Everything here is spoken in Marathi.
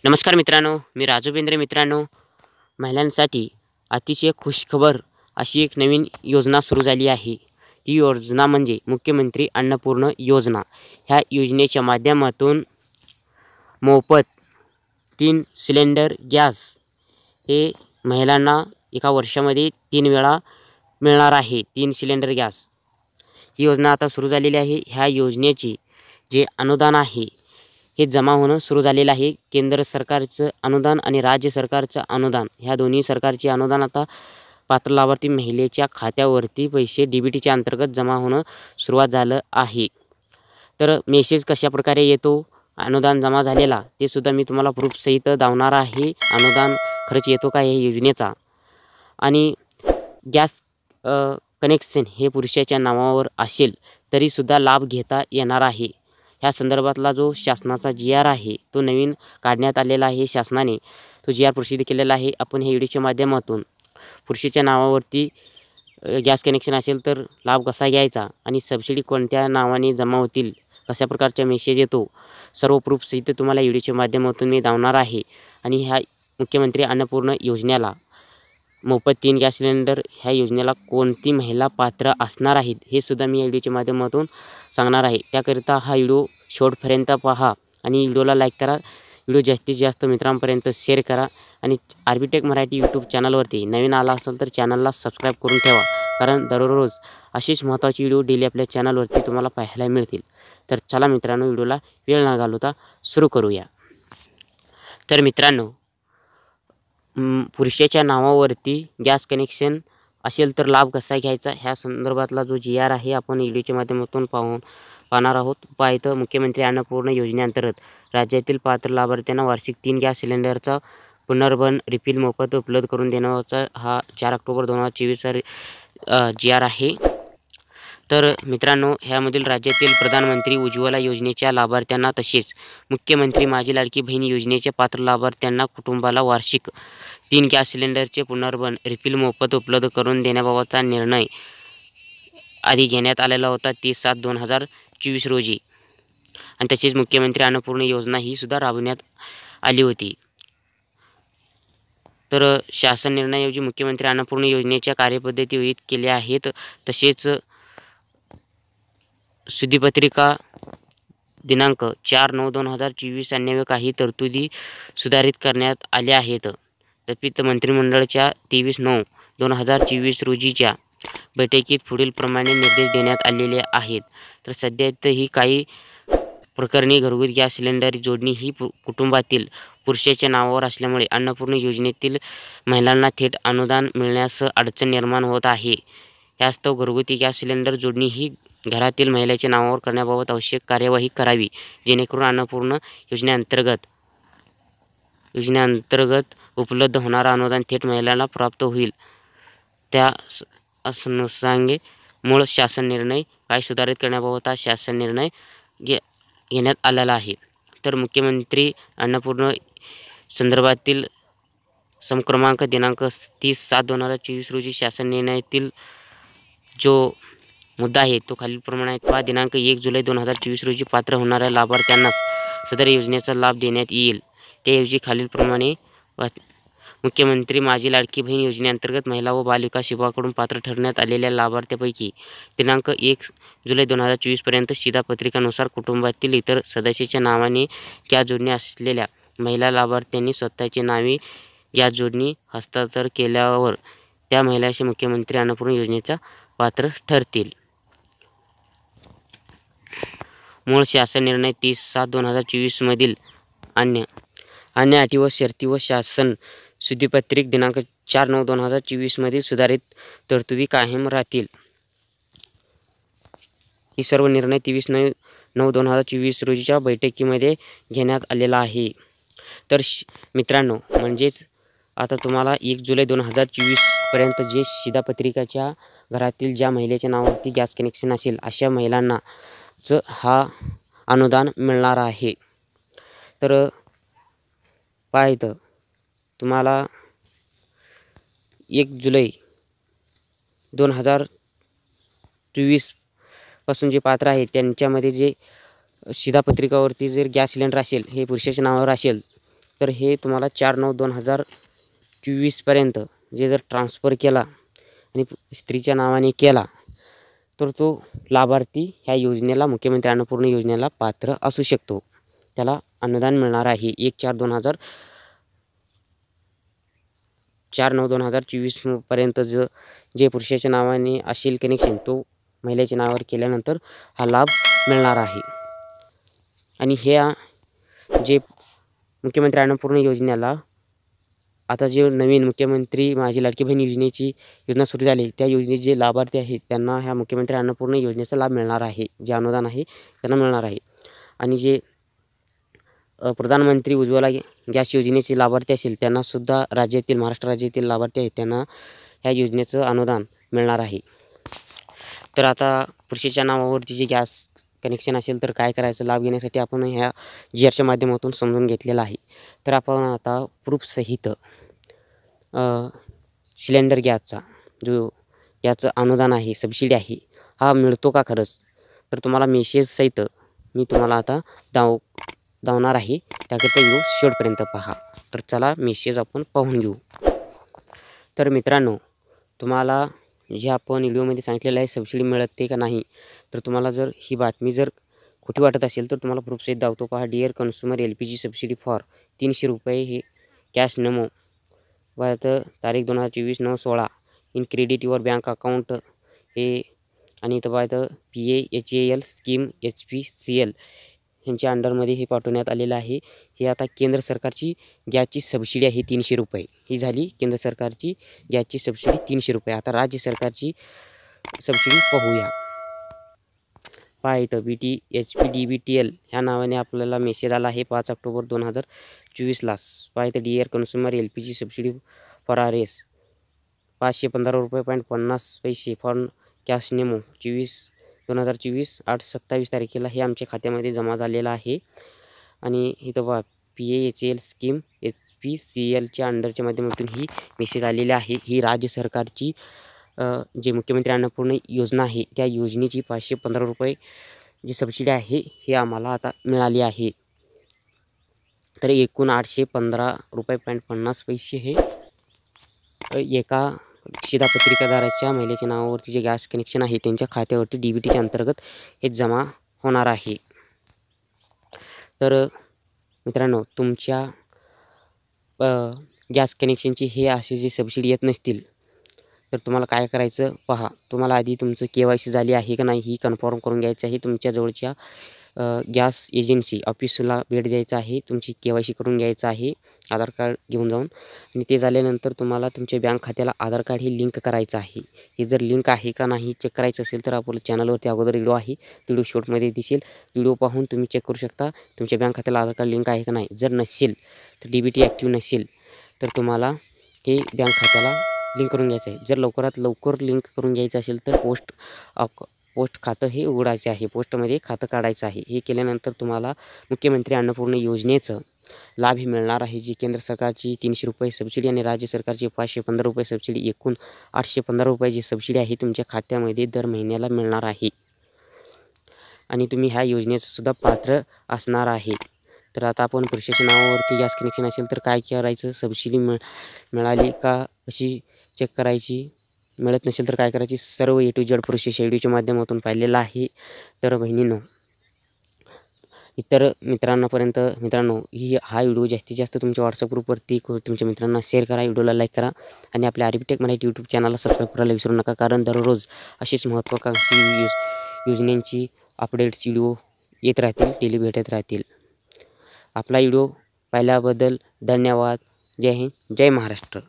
नमस्कार मित्रांनो, मी राजू बेंद्रे. मित्रांनो, महिलांसाठी अतिशय खुशखबर अशी एक नवीन योजना सुरू झाली आहे. ती योजना म्हणजे मुख्यमंत्री अन्नपूर्ण योजना. ह्या योजनेच्या माध्यमातून मोफत 3 सिलेंडर गॅस हे महिलांना एका वर्षामध्ये 3 वेळा मिळणार आहे. 3 सिलेंडर गॅस ही योजना आता सुरू झालेली आहे. ह्या योजनेचे जे अनुदान आहे हे जमा होणं सुरू झालेलं आहे. केंद्र सरकारचं अनुदान आणि राज्य सरकारचं अनुदान, ह्या दोन्ही सरकारचे अनुदान आता पात्र लाभार्थी महिलेच्या खात्यावरती पैसे DBTच्या अंतर्गत जमा होणं सुरुवात झालं आहे. तर मेसेज कशाप्रकारे येतो अनुदान जमा झालेला ते सुद्धा मी तुम्हाला प्रूफसहित दाखवणार आहे. अनुदान खर्च येतो का हे योजनेचा, आणि गॅस कनेक्शन हे पुरुषाच्या नावावर असेल तरीसुद्धा लाभ घेता येणार आहे. ह्या संदर्भातला जो शासनाचा GR आहे तो नवीन काढण्यात आलेला आहे. शासनाने तो GR प्रसिद्ध केलेला आहे. आपण हे व्हिडिओच्या माध्यमातून पुरुषाच्या नावावरती गॅस कनेक्शन असेल तर लाभ कसा घ्यायचा आणि सबसिडी कोणत्या नावाने जमा होतील, कशा प्रकारचा मेसेज येतो, सर्व प्रूफसहित तुम्हाला व्हिडिओच्या माध्यमातून मी दाखवणार आहे. आणि ह्या मुख्यमंत्री अन्नपूर्ण योजनेला मोफत 3 गॅस सिलेंडर ह्या योजनेला कोणती महिला पात्र असणार आहेत हे सुद्धा मी या व्हिडिओच्या माध्यमातून सांगणार आहे. त्याकरिता हा व्हिडिओ शेवटपर्यंत पहा आणि व्हिडिओला लाईक करा. व्हिडिओ जास्तीत जास्त मित्रांपर्यंत शेअर करा आणि आर्बिटेक मराठी यूट्यूब चॅनलवरती नवीन आला असेल तर चॅनलला सबस्क्राईब करून ठेवा, कारण दररोज अशीच महत्त्वाची व्हिडिओ डेली आपल्या चॅनलवरती तुम्हाला पाहायला मिळतील. तर चला मित्रांनो, व्हिडिओला वेळ न घालवता सुरू करूया. तर मित्रांनो, पुरुषाच्या नावावरती गॅस कनेक्शन असेल तर लाभ कसा घ्यायचा ह्या संदर्भातला जो GR आहे आपण व्हिडिओच्या माध्यमातून पाहणार आहोत. पाहतं मुख्यमंत्री अन्नपूर्ण योजनेअंतर्गत राज्यातील पात्र लाभार्थ्यांना वार्षिक 3 गॅस सिलेंडरचा पुनर्भरण रिफिल मोफत उपलब्ध करून देण्याचा हा 4 ऑक्टोबर 2024 GR आहे. तर मित्रांनो, ह्यामधील राज्यातील प्रधानमंत्री उज्ज्वला योजनेच्या लाभार्थ्यांना तसेच मुख्यमंत्री माझी लाडकी बहीण योजनेच्या पात्र लाभार्थ्यांना कुटुंबाला वार्षिक 3 गॅस सिलेंडरचे पुनर्भरण रिफिल मोफत उपलब्ध करून देण्याबाबतचा निर्णय आधी घेण्यात आलेला होता 30/7/2024 रोजी. आणि तसेच मुख्यमंत्री अन्नपूर्ण योजना ही सुद्धा राबवण्यात आली होती. तर शासन निर्णयाऐवजी मुख्यमंत्री अन्नपूर्ण योजनेच्या कार्यपद्धती विहित केल्या आहेत. तसेच शुद्धीपत्रिका दिनांक 4/9/2024 अन्य काही तरतुदी सुधारित करण्यात आल्या आहेत. तथापि मंत्रिमंडळाच्या 23/9/2024 रोजीच्या बैठकीत पुढील प्रमाणे निर्देश देण्यात आलेले आहेत. तर सध्या ही काही प्रकरणी घरगुती गॅस सिलेंडर जोडणी ही कुटुंबातील पुरुषाच्या नावावर असल्यामुळे अन्नपूर्ण योजनेतील महिलांना थेट अनुदान मिळण्यास अडचण निर्माण होत आहे. यास्तव घरगुती गॅस सिलेंडर जोडणी ही घरातील महिलेच्या नावावर करण्याबाबत आवश्यक कार्यवाही करावी, जेणेकरून अन्नपूर्ण योजनेअंतर्गत उपलब्ध होणारा अनुदान थेट महिलांना प्राप्त होईल. त्या अनुषंगाने मूळ शासन निर्णय काय सुधारित करण्याबाबत हा शासन निर्णय घेण्यात आलेला आहे. तर मुख्यमंत्री अन्नपूर्ण संदर्भातील समक्रमांक दिनांक 30/7/2024 रोजी शासन निर्णयातील जो मुद्दा आहे तो खालीलप्रमाणे आहे. दिनांक 1 जुलै 2024 रोजी पात्र होणाऱ्या लाभार्थ्यांना सदर योजनेचा लाभ देण्यात येईल. त्याऐवजी खालीलप्रमाणे मुख्यमंत्री माझी लाडकी बहीण योजनेअंतर्गत महिला व बालविकास विभागाकडून पात्र ठरण्यात आलेल्या लाभार्थ्यांपैकी दिनांक 1 जुलै 2024 पर्यंत शिधापत्रिकानुसार कुटुंबातील इतर सदस्याच्या नावाने गॅस जोडणी असलेल्या महिला लाभार्थ्यांनी स्वतःची नावे गॅस जोडणी हस्तांतर केल्यावर त्या महिलांशी मुख्यमंत्री अन्नपूर्ण योजनेचा पात्र ठरतील. मूळ शासन निर्णय 30/7/2024 मधील अन्य अटी व शर्ती व शासन शुद्धीपत्रिका दिनांक 4/9/2024 मधील सुधारित तरतुदी कायम राहतील. ही सर्व निर्णय 23/9/2024 रोजीच्या बैठकीमध्ये घेण्यात आलेला आहे. तर मित्रांनो, म्हणजेच आता तुम्हाला 1 जुलै 2024 पर्यंत जे शिधापत्रिकाच्या घरातील ज्या महिलेच्या नावावरती गॅस कनेक्शन असेल अशा महिलांनाच हा अनुदान मिळणार आहे. तर पाहिलं तुम्हाला 1 जुलै 2024 पासून जे पात्र आहेत त्यांच्यामध्ये जे शिधापत्रिकावरती जर गॅस सिलेंडर असेल हे पुरुषाच्या नावावर असेल तर हे तुम्हाला 4/9/2024पर्यंत जे जर ट्रान्सफर केला आणि स्त्रीच्या नावाने केला तर तो लाभार्थी ह्या योजनेला, मुख्यमंत्री अन्नपूर्णा योजनेला पात्र असू शकतो. त्याला अनुदान मिळणार आहे 4/9/2024पर्यंत जे पुरुषाच्या नावाने असेल कनेक्शन तो महिलेच्या नावावर केल्यानंतर हा लाभ मिळणार आहे. आणि ह्या जे मुख्यमंत्री अन्नपूर्णा योजनेला आता जे नवीन मुख्यमंत्री माझी लाडकी बहीण योजना सुरू झाली, त्या योजनेचे जे लाभार्थी आहेत त्यांना ह्या मुख्यमंत्री अन्नपूर्णा योजनेचा लाभ मिळणार आहे. जे अनुदान आहे त्यांना मिळणार आहे. आणि जे प्रधानमंत्री उज्ज्वला गॅस योजनेचे लाभार्थी असेल त्यांनासुद्धा महाराष्ट्र राज्यातील लाभार्थी आहेत त्यांना ह्या योजनेचं अनुदान मिळणार आहे. तर आता पुरुषाच्या नावावरती जे गॅस कनेक्शन असेल तर काय करायचं, लाभ घेण्यासाठी आपण ह्या GRच्या माध्यमातून समजून घेतलेलं आहे. तर आपण आता प्रूफसहित सिलेंडर गॅसचा जो याचं अनुदान आहे, सबसिडी आहे, हा मिळतो का खरंच, तर तुम्हाला मेसेजसहित मी तुम्हाला आता दावणार आहे. त्याकरिता व्हिडिओ शेवटपर्यंत पहा. तर चला मेसेज आपण पाहून घेऊ. तर मित्रांनो, तुम्हाला जे आपण व्हिडिओमध्ये सांगितलेलं आहे सबसिडी मिळते का नाही, तर तुम्हाला जर ही बातमी जर खोटी वाटत असेल तर तुम्हाला प्रूफसहित दावतो पहा. Dear consumer, LPG subsidy for 300 रुपये हे कॅश नमो तारीख 2024/9/16 in credit your bank account हे. आणि इथं पाहतं PAHAL स्कीम HPCL ह्यांच्या अंडरमध्ये हे पाठवण्यात आलेलं आहे. हे आता केंद्र सरकारची गॅसची सबसिडी आहे 300 रुपये. ही झाली केंद्र सरकारची गॅसची सबसिडी 300 रुपये. आता राज्य सरकारची सबसिडी पाहूया. पहा इथं HPDBTL ह्या नावाने आपल्याला मेसेज आला आहे 5 ऑक्टोबर 2024ला. पहा इथं dear consumer, LPG subsidy for RS 515 रुपये 50 फॉर कॅश नेमो 2024 8/27 तारखेला हे आमच्या खात्यामध्ये जमा झालेलं आहे. आणि इथं पहा PAHAL स्कीम HPCLच्या अंडरच्या माध्यमातून ही मेसेज आलेली आहे. ही राज्य सरकारची जे मुख्यमंत्री अन्नपूर्णा योजना आहे त्या योजनेची 515 रुपये जी सबसिडी आहे हे आम्हाला आता मिळाली आहे. तर एकूण 815 रुपये 50 हे एका शिधापत्रिकादाराच्या महिलेच्या नावावरती जे गॅस कनेक्शन आहे त्यांच्या खात्यावरती DBTच्या अंतर्गत हे जमा होणार आहे. तर मित्रांनो, तुमच्या गॅस कनेक्शनची हे असे जे सबसिडी येत नसतील तर तुम्हाला काय करायचं पहा. तुम्हाला आधी तुमचं KYC झाली आहे का नाही ही कन्फर्म करून घ्यायचं आहे. तुमच्या जवळच्या गॅस एजन्सी ऑफिसला भेट द्यायचं आहे. तुमची KYC करून घ्यायचं आहे आधार कार्ड घेऊन जाऊन. आणि ते झाल्यानंतर तुम्हाला तुमच्या बँक खात्याला आधार कार्ड हे लिंक करायचं आहे. हे जर लिंक आहे का नाही चेक करायचं असेल तर आपल्या चॅनलवरती अगोदर व्हिडिओ आहे, व्हिडिओ शॉर्टमध्ये दिसेल. व्हिडिओ पाहून तुम्ही चेक करू शकता तुमच्या बँक खात्याला आधार कार्ड लिंक आहे का नाही. जर नसेल तर DBT ॲक्टिव्ह नसेल तर तुम्हाला हे बँक खात्याला लिंक करून घ्यायचं आहे. जर लवकरात लवकर लिंक करून घ्यायचं असेल तर पोस्ट खातं हे उघडायचे आहे, पोस्टमध्ये खातं काढायचं आहे. हे केल्यानंतर तुम्हाला मुख्यमंत्री अन्नपूर्णा योजनेचं लाभ हे मिळणार आहे. जी केंद्र सरकारची 300 रुपये सबसिडी आणि राज्य सरकारची 515 रुपये सबसिडी, एकूण 815 रुपयाची सबसिडी आहे तुमच्या खात्यामध्ये दर महिन्याला मिळणार आहे. आणि तुम्ही ह्या योजनेचंसुद्धा पात्र असणार आहे. तर आता आपण पुरुषाच्या नावावरती गॅस कनेक्शन असेल तर काय करायचं, सबसिडी मिळाली का कशी चेक करायची, मिळत नसेल तर काय करायची, सर्व A to Z प्रोसेस व्हिडिओच्या माध्यमातून पाहिलेलं आहे. तर बहिणींनो, इतर मित्रांनो हा व्हिडिओ जास्तीत जास्त तुमच्या व्हॉट्सअप ग्रुपवरती तुमच्या मित्रांना शेअर करा, व्हिडिओला लाईक करा आणि आपल्या आरबीटेक मराठी यूट्यूब चॅनलला सबस्क्राईब करायला विसरू नका. कारण दररोज अशीच महत्त्वाकांक्षी योजनांची अपडेट्स व्हिडिओ येत राहतील, डेली भेटत राहतील. आपला व्हिडिओ पाहिल्याबद्दल धन्यवाद. जय हिंद, जय महाराष्ट्र.